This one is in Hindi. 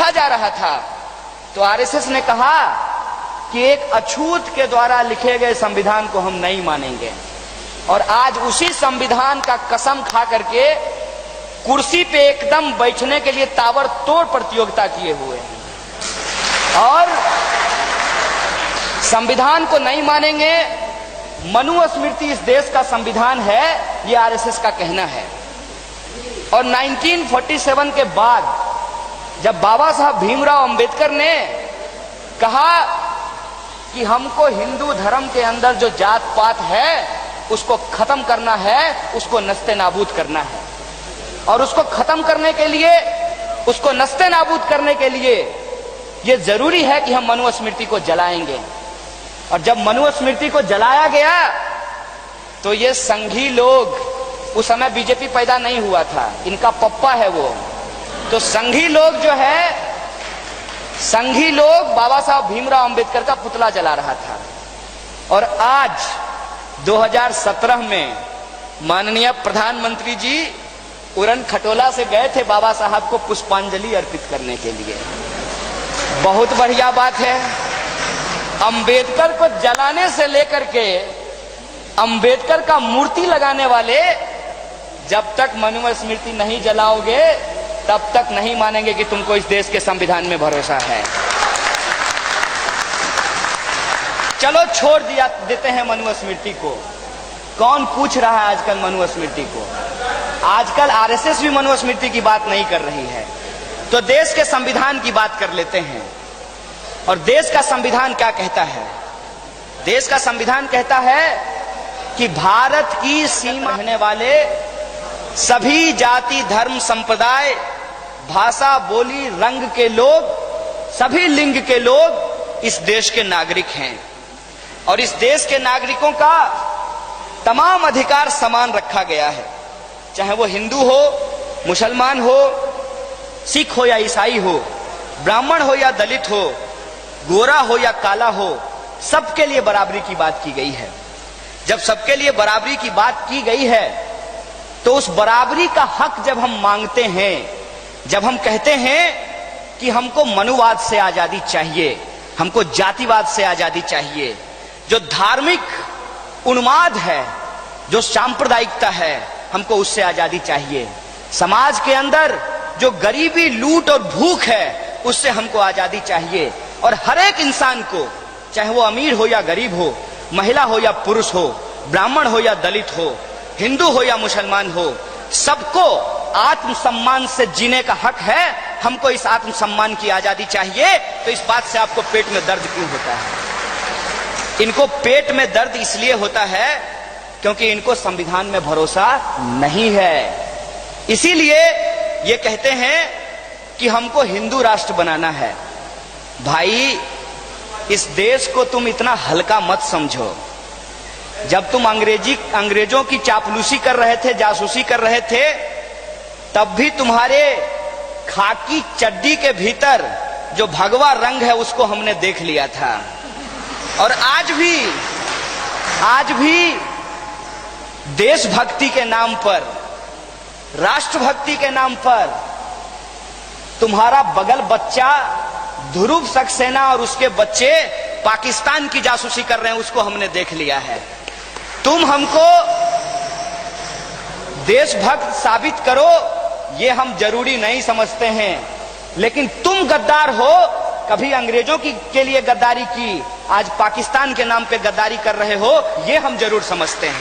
लिखा जा रहा था, तो आरएसएस ने कहा कि एक अछूत के द्वारा लिखे गए संविधान को हम नहीं मानेंगे। और आज उसी संविधान का कसम खा करके कुर्सी पे एकदम बैठने के लिए ताबड़तोड़ प्रतियोगिता किए हुए हैं और संविधान को नहीं मानेंगे। मनुस्मृति इस देश का संविधान है, ये आरएसएस का कहना है। और 1947 के बाद जब बाबा साहब भीमराव अंबेडकर ने कहा कि हमको हिंदू धर्म के अंदर जो जात पात है उसको खत्म करना है, उसको नस्ते नाबूद करना है, और उसको खत्म करने के लिए, उसको नस्ते नाबूद करने के लिए ये जरूरी है कि हम मनुस्मृति को जलाएंगे। और जब मनुस्मृति को जलाया गया तो ये संघी लोग, उस समय बीजेपी पैदा नहीं हुआ था, इनका पप्पा है वो, तो संघी लोग जो है, संघी लोग बाबा साहब भीमराव अंबेडकर का पुतला जला रहा था। और आज 2017 में माननीय प्रधानमंत्री जी उड़न खटोला से गए थे बाबा साहब को पुष्पांजलि अर्पित करने के लिए। बहुत बढ़िया बात है। अंबेडकर को जलाने से लेकर के अंबेडकर का मूर्ति लगाने वाले जब तक मनुस्मृति नहीं जलाओगे तब तक नहीं मानेंगे कि तुमको इस देश के संविधान में भरोसा है। चलो छोड़ देते हैं मनुस्मृति को। कौन पूछ रहा है आजकल मनुस्मृति को? आजकल आरएसएस भी मनुस्मृति की बात नहीं कर रही है। तो देश के संविधान की बात कर लेते हैं। और देश का संविधान क्या कहता है? देश का संविधान कहता है कि भारत की सीमा रहने वाले सभी जाति, धर्म, संप्रदाय, भाषा, बोली, रंग के लोग, सभी लिंग के लोग इस देश के नागरिक हैं। और इस देश के नागरिकों का तमाम अधिकार समान रखा गया है, चाहे वो हिंदू हो, मुसलमान हो, सिख हो या ईसाई हो, ब्राह्मण हो या दलित हो, गोरा हो या काला हो, सबके लिए बराबरी की बात की गई है। जब सबके लिए बराबरी की बात की गई है तो उस बराबरी का हक जब हम मांगते हैं, जब हम कहते हैं कि हमको मनुवाद से आजादी चाहिए, हमको जातिवाद से आजादी चाहिए, जो धार्मिक उन्माद है, जो सांप्रदायिकता है, हमको उससे आजादी चाहिए, समाज के अंदर जो गरीबी, लूट और भूख है उससे हमको आजादी चाहिए। और हर एक इंसान को, चाहे वो अमीर हो या गरीब हो, महिला हो या पुरुष हो, ब्राह्मण हो या दलित हो, हिंदू हो या मुसलमान हो, सबको आत्मसम्मान से जीने का हक है। हमको इस आत्मसम्मान की आजादी चाहिए। तो इस बात से आपको पेट में दर्द क्यों होता है? इनको पेट में दर्द इसलिए होता है क्योंकि इनको संविधान में भरोसा नहीं है। इसीलिए ये कहते हैं कि हमको हिंदू राष्ट्र बनाना है। भाई, इस देश को तुम इतना हल्का मत समझो। जब तुम अंग्रेजों की चापलूसी कर रहे थे, जासूसी कर रहे थे, तब भी तुम्हारे खाकी चड्डी के भीतर जो भगवा रंग है उसको हमने देख लिया था। और आज भी देशभक्ति के नाम पर, राष्ट्रभक्ति के नाम पर तुम्हारा बगल बच्चा ध्रुव सक्सेना और उसके बच्चे पाकिस्तान की जासूसी कर रहे हैं, उसको हमने देख लिया है। तुम हमको देशभक्त साबित करो, ये हम जरूरी नहीं समझते हैं, लेकिन तुम गद्दार हो। कभी अंग्रेजों के लिए गद्दारी की, आज पाकिस्तान के नाम पे गद्दारी कर रहे हो, ये हम जरूर समझते हैं।